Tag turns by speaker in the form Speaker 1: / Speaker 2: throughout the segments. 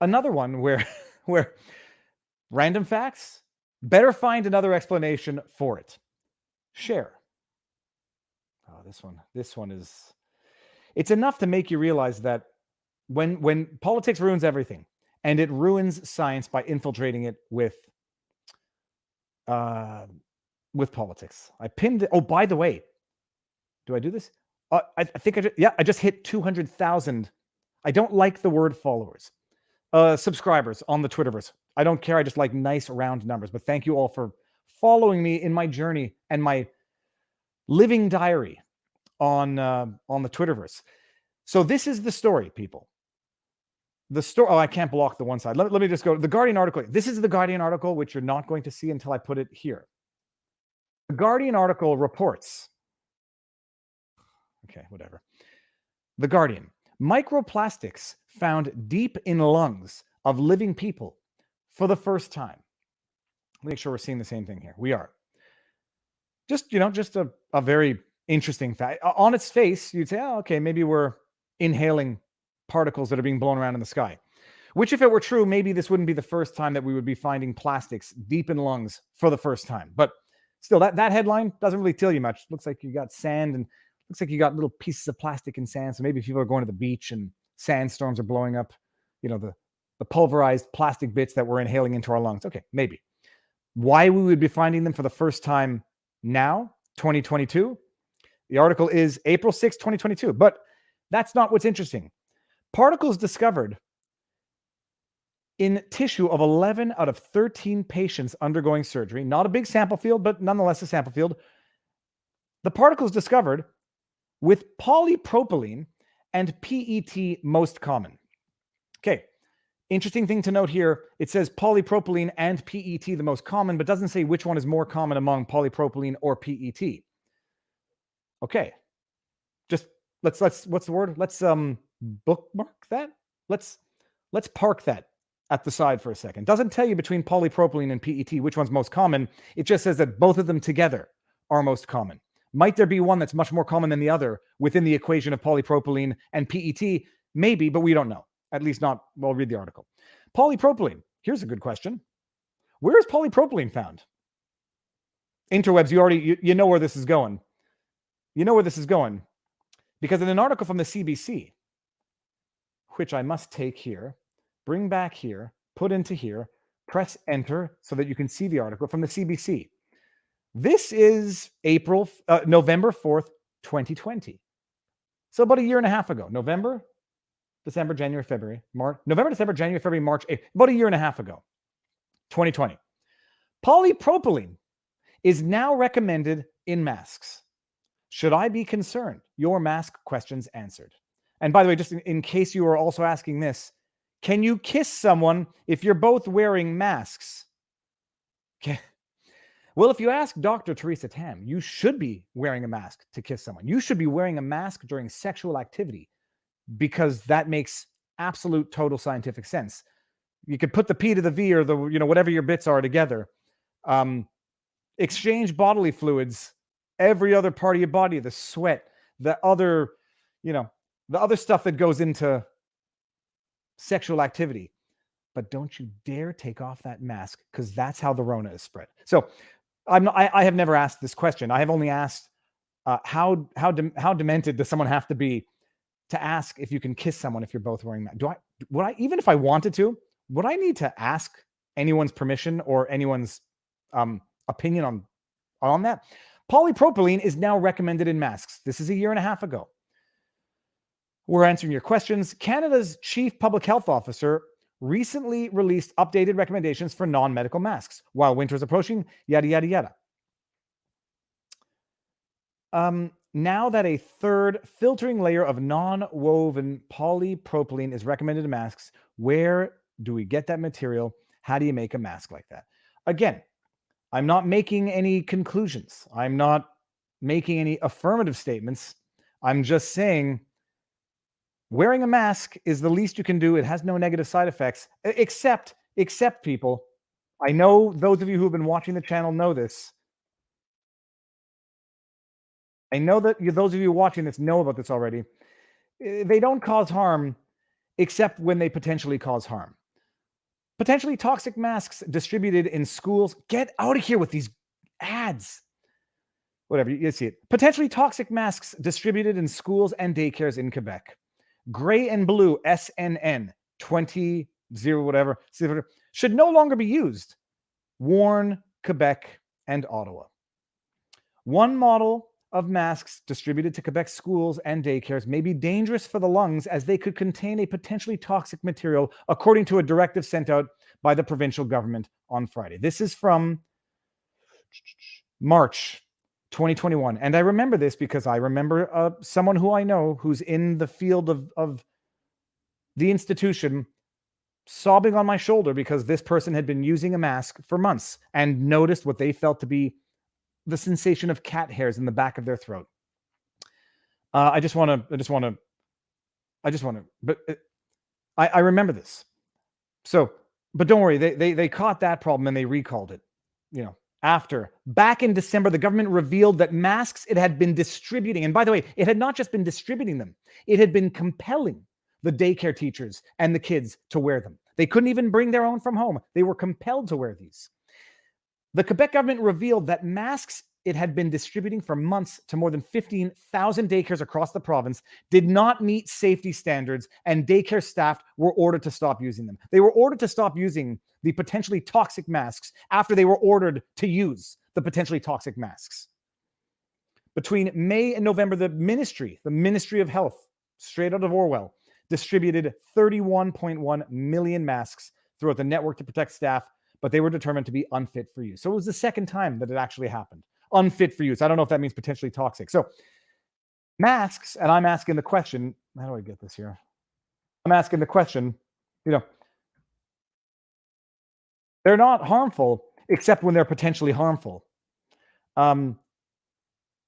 Speaker 1: Another one where where random facts, better find another explanation for it. Share. Oh, this one is, it's enough to make you realize that when politics ruins everything, and it ruins science by infiltrating it with politics. I pinned it. Oh, by the way, do I do this? I think I just hit 200,000. I don't like the word followers, subscribers on the Twitterverse. I don't care. I just like nice round numbers. But thank you all for following me in my journey and my living diary on the Twitterverse. So this is the story, people. The story. Oh, I can't block the one side. Let me just go to the Guardian article. This is the Guardian article, which you're not going to see until I put it here. The Guardian article reports. Okay, whatever. The Guardian. Microplastics found deep in lungs of living people for the first time. Make sure we're seeing the same thing here. We are. Just a very interesting fact. On its face, you'd say, oh, okay, maybe we're inhaling particles that are being blown around in the sky. Which, if it were true, maybe this wouldn't be the first time that we would be finding plastics deep in lungs for the first time. But still, that headline doesn't really tell you much. It looks like you got sand, and looks like you got little pieces of plastic and sand. So maybe people are going to the beach and sandstorms are blowing up, the pulverized plastic bits that we're inhaling into our lungs. Okay, maybe. Why we would be finding them for the first time now, 2022? The article is April 6, 2022. But that's not what's interesting. Particles discovered in tissue of 11 out of 13 patients undergoing surgery. Not a big sample field, but nonetheless a sample field. The particles discovered with polypropylene and PET most common. Okay, interesting thing to note here. It says polypropylene and PET the most common, but doesn't say which one is more common among polypropylene or PET. Okay, just let's what's the word? Let's bookmark that. Let's park that at the side for a second. Doesn't tell you between polypropylene and PET which one's most common. It just says that both of them together are most common. Might there be one that's much more common than the other within the equation of polypropylene and PET? Maybe, but we don't know. At least not, well, read the article. Polypropylene. Here's a good question. Where is polypropylene found? Interwebs, you know where this is going. You know where this is going. Because in an article from the CBC, which I must take here, bring back here, put into here, press enter so that you can see the article from the CBC. This is November 4th, 2020. So about a year and a half ago. November, December, January, February, March. November, December, January, February, March, April. About a year and a half ago. 2020. Polypropylene is now recommended in masks. Should I be concerned? Your mask questions answered. And by the way, just in case you are also asking this, can you kiss someone if you're both wearing masks? Okay. Well, if you ask Dr. Teresa Tam, you should be wearing a mask to kiss someone. You should be wearing a mask during sexual activity because that makes absolute total scientific sense. You could put the P to the V or the, whatever your bits are together. Exchange bodily fluids, every other part of your body, the sweat, the other stuff that goes into sexual activity. But don't you dare take off that mask because that's how the Rona is spread. So I have never asked this question. I have only asked how demented does someone have to be to ask if you can kiss someone if you're both wearing that? Would I even if I wanted to, would I need to ask anyone's permission or anyone's opinion on that? Polypropylene is now recommended in masks. This is a year and a half ago. We're answering your questions. Canada's chief public health officer recently released updated recommendations for non-medical masks while winter is approaching, yada, yada, yada. Now that a third filtering layer of non-woven polypropylene is recommended in masks, where do we get that material? How do you make a mask like that? Again, I'm not making any conclusions. I'm not making any affirmative statements. I'm just saying wearing a mask is the least you can do. It has no negative side effects, except people. I know those of you who have been watching the channel know this. I know that those of you watching this know about this already. They don't cause harm except when they potentially cause harm. Potentially toxic masks distributed in schools. Get out of here with these ads. Whatever, you see it. Potentially toxic masks distributed in schools and daycares in Quebec. Gray and blue SNN 20 whatever should no longer be used. Warn Quebec and Ottawa. One model of masks distributed to Quebec schools and daycares may be dangerous for the lungs as they could contain a potentially toxic material, according to a directive sent out by the provincial government on Friday. This is from March 2021. And I remember this because I remember someone who I know who's in the field of the institution sobbing on my shoulder because this person had been using a mask for months and noticed what they felt to be the sensation of cat hairs in the back of their throat. I remember this. So, but don't worry, they caught that problem and they recalled it. You know, back in December, the government revealed that masks it had been distributing, and by the way, it had not just been distributing them, it had been compelling the daycare teachers and the kids to wear them. They couldn't even bring their own from home. They were compelled to wear these. The Quebec government revealed that masks it had been distributing for months to more than 15,000 daycares across the province did not meet safety standards, and daycare staff were ordered to stop using them. They were ordered to stop using the potentially toxic masks after they were ordered to use the potentially toxic masks. Between May and November, the Ministry of Health, straight out of Orwell, distributed 31.1 million masks throughout the network to protect staff, but they were determined to be unfit for use. So it was the second time that it actually happened. Unfit for use. I don't know if that means potentially toxic. So masks, and I'm asking the question, how do I get this here? I'm asking the question, they're not harmful except when they're potentially harmful. And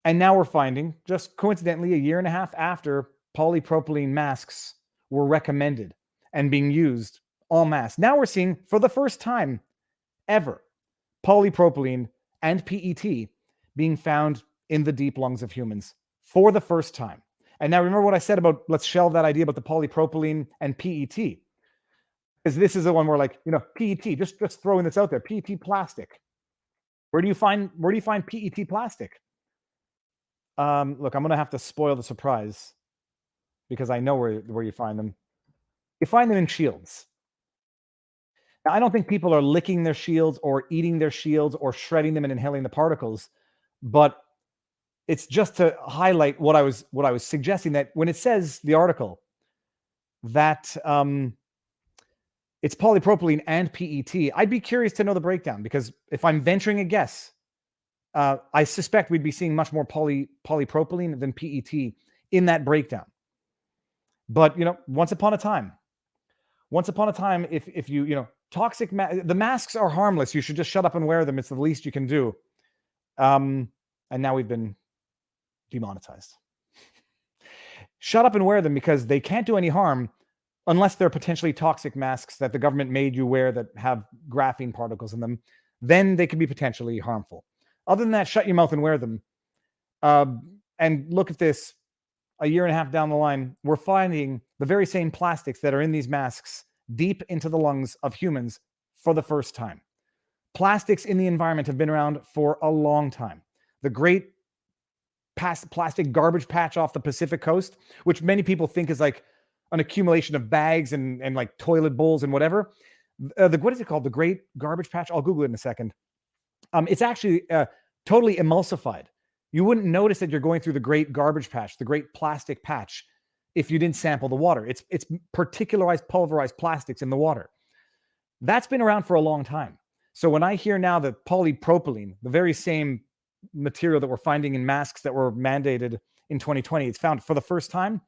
Speaker 1: now we're finding, just coincidentally, a year and a half after polypropylene masks were recommended and being used en masse, now we're seeing for the first time ever polypropylene and PET being found in the deep lungs of humans for the first time. And now remember what I said about let's shelve that idea about the polypropylene and PET, because this is the one where, like, PET, just throwing this out there, PET plastic. Where do you find PET plastic? Look, I'm gonna have to spoil the surprise because I know where you find them. You find them in shields. Now, I don't think people are licking their shields or eating their shields or shredding them and inhaling the particles, but it's just to highlight what I was suggesting, that when it says, the article, that it's polypropylene and PET, I'd be curious to know the breakdown, because if I'm venturing a guess, I suspect we'd be seeing much more polypropylene than PET in that breakdown. But once upon a time, if you toxic the masks are harmless, you should just shut up and wear them. It's the least you can do. And now we've been demonetized. Shut up and wear them, because they can't do any harm unless they're potentially toxic masks that the government made you wear that have graphene particles in them. Then they could be potentially harmful. Other than that, shut your mouth and wear them. And look at this. A year and a half down the line, we're finding the very same plastics that are in these masks deep into the lungs of humans for the first time. Plastics in the environment have been around for a long time. The great plastic garbage patch off the Pacific coast, which many people think is like an accumulation of bags and like toilet bowls and whatever. What is it called? The great garbage patch? I'll Google it in a second. It's actually totally emulsified. You wouldn't notice that you're going through the great garbage patch, the great plastic patch, if you didn't sample the water. It's particularized, pulverized plastics in the water. That's been around for a long time. So when I hear now that polypropylene, the very same material that we're finding in masks that were mandated in 2020, it's found for the first time,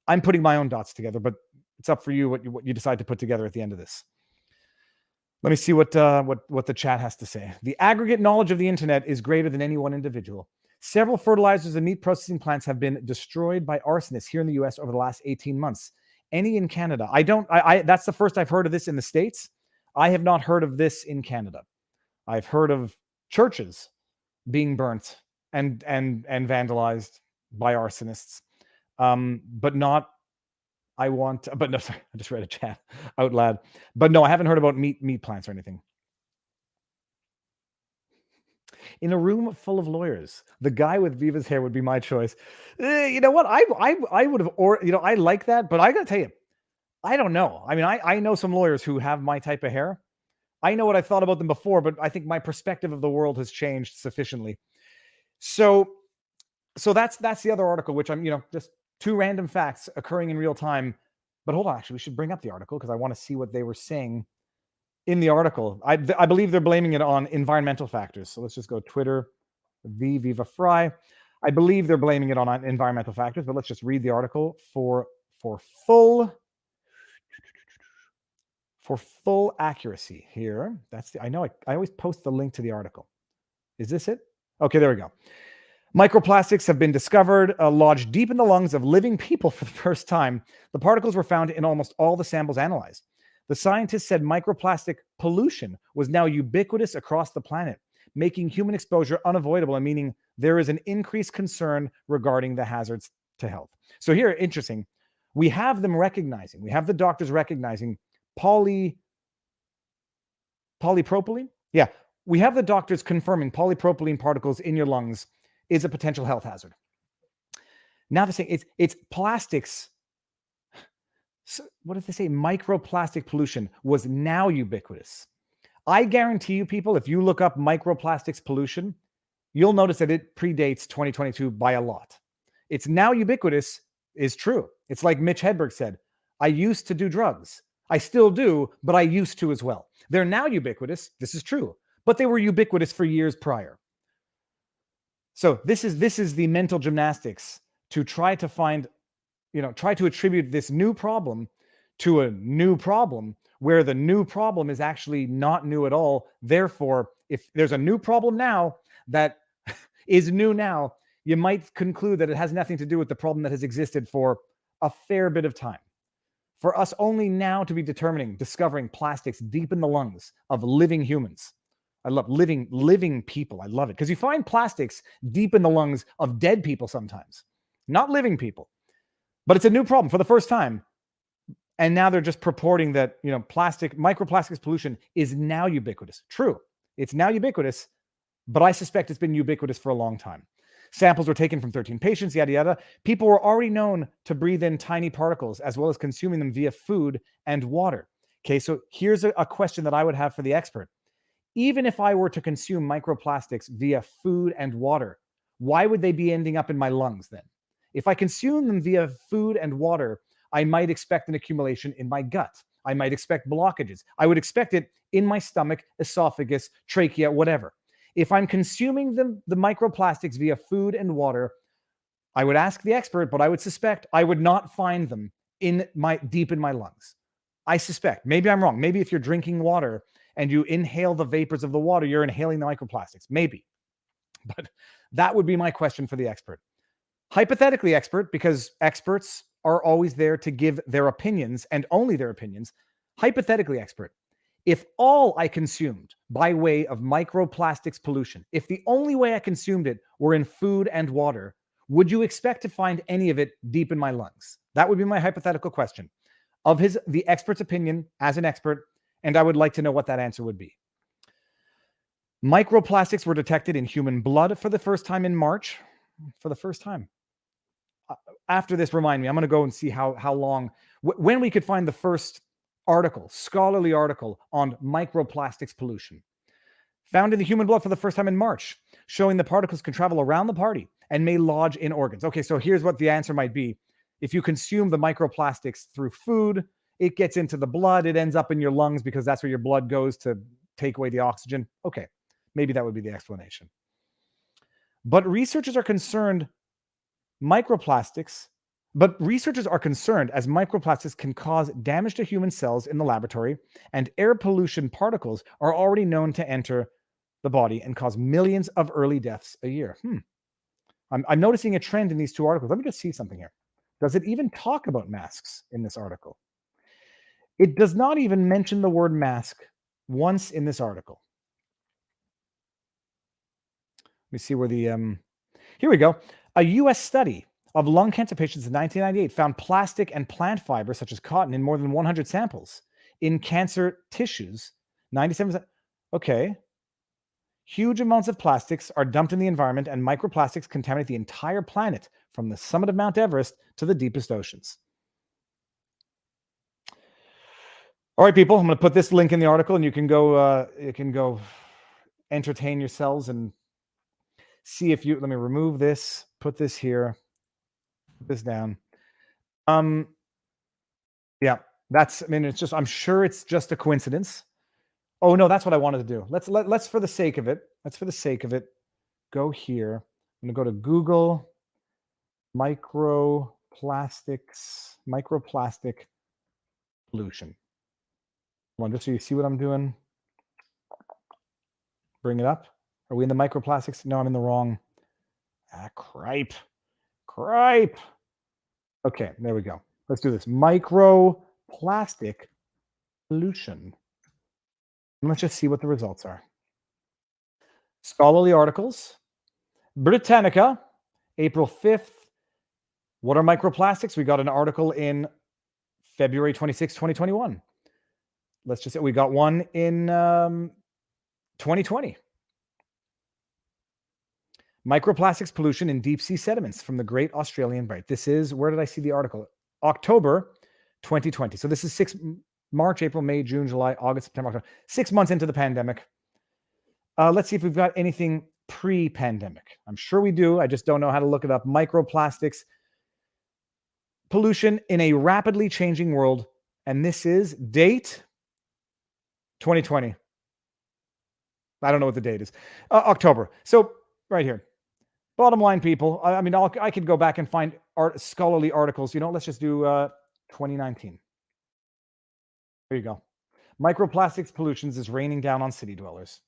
Speaker 1: I'm putting my own dots together, but it's up for you what you decide to put together at the end of this. Let me see what the chat has to say. The aggregate knowledge of the internet is greater than any one individual. Several fertilizers and meat processing plants have been destroyed by arsonists here in the US over the last 18 months. Any in Canada? That's the first I've heard of this in the States. I have not heard of this in Canada. I've heard of churches being burnt and vandalized by arsonists, but not I want, but no, sorry, I just read a chat out loud. But no, I haven't heard about meat plants or anything. In a room full of lawyers, the guy with Viva's hair would be my choice. You know what? I would have, or I like that, but I gotta tell you, I don't know. I mean, I know some lawyers who have my type of hair. I know what I thought about them before, but I think my perspective of the world has changed sufficiently. So that's the other article, which I'm just two random facts occurring in real time. But hold on, actually, we should bring up the article because I want to see what they were saying in the article. I believe they're blaming it on environmental factors. So let's just go Twitter, Viva Fry. I believe they're blaming it on environmental factors, but let's just read the article for full accuracy here. I know I always post the link to the article. Is this it? Okay, there we go. Microplastics have been discovered lodged deep in the lungs of living people for the first time. The particles were found in almost all the samples analyzed. The scientists said microplastic pollution was now ubiquitous across the planet, making human exposure unavoidable and meaning there is an increased concern regarding the hazards to health. So here, interesting, we have them recognizing, we have the doctors recognizing polypropylene. Yeah, we have the doctors confirming polypropylene particles in your lungs is a potential health hazard. Now they're saying it's plastics. So what did they say? Microplastic pollution was now ubiquitous. I guarantee you, people, if you look up microplastics pollution, you'll notice that it predates 2022 by a lot. It's now ubiquitous is true. It's like Mitch Hedberg said, I used to do drugs. I still do, but I used to as well. They're now ubiquitous. This is true, but they were ubiquitous for years prior. So this is the mental gymnastics to try to find, try to attribute this new problem to a new problem where the new problem is actually not new at all. Therefore, if there's a new problem now that is new now, you might conclude that it has nothing to do with the problem that has existed for a fair bit of time. For us only now to be discovering plastics deep in the lungs of living humans. I love living people. I love it because you find plastics deep in the lungs of dead people sometimes, not living people. But it's a new problem for the first time. And now they're just purporting that, microplastics pollution is now ubiquitous. True, it's now ubiquitous, but I suspect it's been ubiquitous for a long time. Samples were taken from 13 patients, yada, yada. People were already known to breathe in tiny particles as well as consuming them via food and water. Okay, so here's a question that I would have for the expert. Even if I were to consume microplastics via food and water, why would they be ending up in my lungs then? If I consume them via food and water, I might expect an accumulation in my gut. I might expect blockages. I would expect it in my stomach, esophagus, trachea, whatever. If I'm consuming the microplastics via food and water, I would ask the expert, but I would suspect I would not find them deep in my lungs. I suspect. Maybe I'm wrong. Maybe if you're drinking water and you inhale the vapors of the water, you're inhaling the microplastics. Maybe. But that would be my question for the expert. Hypothetically expert, because experts are always there to give their opinions and only their opinions. Hypothetically expert. If all I consumed by way of microplastics pollution, if the only way I consumed it were in food and water, would you expect to find any of it deep in my lungs? That would be my hypothetical question of the expert's opinion as an expert, and I would like to know what that answer would be. Microplastics were detected in human blood for the first time in March. For the first time. After this, remind me, I'm going to go and see how long, when we could find the first scholarly article on microplastics pollution. Found in the human blood for the first time in March, showing the particles can travel around the body and may lodge in organs. Okay, so here's what the answer might be. If you consume the microplastics through food, it gets into the blood, it ends up in your lungs because that's where your blood goes to take away the oxygen. Okay, maybe that would be the explanation. But researchers are concerned as microplastics can cause damage to human cells in the laboratory, and air pollution particles are already known to enter the body and cause millions of early deaths a year. I'm noticing a trend in these two articles. Let me just see something here. Does it even talk about masks in this article? It does not even mention the word mask once in this article. Let me see where here we go. A U.S. study of lung cancer patients in 1998 found plastic and plant fiber, such as cotton, in more than 100 samples. In cancer tissues, 97%. Okay. Huge amounts of plastics are dumped in the environment, and microplastics contaminate the entire planet, from the summit of Mount Everest to the deepest oceans. All right, people, I'm going to put this link in the article, and you can go entertain yourselves and see if you. Let me remove this, put this here, put this down. Yeah, that's. I mean, it's just. I'm sure it's just a coincidence. Oh no, that's what I wanted to do. Let's for the sake of it. Let's for the sake of it, go here. I'm going to go to Google microplastic pollution. Come on, just so you see what I'm doing. Bring it up. Are we in the microplastics? No, I'm in the wrong. Cripe. Okay, there we go. Let's do this. Microplastic pollution. And let's just see what the results are. Scholarly articles. Britannica, April 5th. What are microplastics? We got an article in February 26, 2021. Let's just say we got one in 2020. Microplastics pollution in deep sea sediments from the Great Australian Bight. This is, where did I see the article? October 2020. So this is March, April, May, June, July, August, September, October. 6 months into the pandemic. Let's see if we've got anything pre-pandemic. I'm sure we do. I just don't know how to look it up. Microplastics pollution in a rapidly changing world. And this is date 2020. I don't know what the date is. October. So right here. Bottom line, people. I mean, I could go back and find scholarly articles. Let's just do 2019. There you go. Microplastics pollutions is raining down on city dwellers.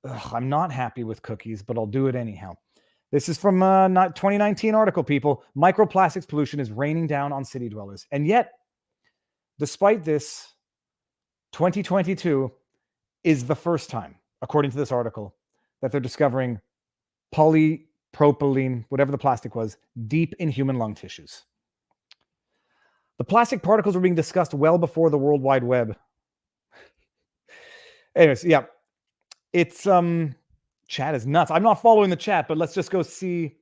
Speaker 1: Ugh, I'm not happy with cookies, but I'll do it anyhow. This is from 2019 article, people. Microplastics pollution is raining down on city dwellers. And yet, despite this, 2022 is the first time, according to this article, that they're discovering polypropylene, whatever the plastic was, deep in human lung tissues. The plastic particles were being discussed well before the World Wide Web. Anyways, yeah. It's chat is nuts. I'm not following the chat, but let's just go see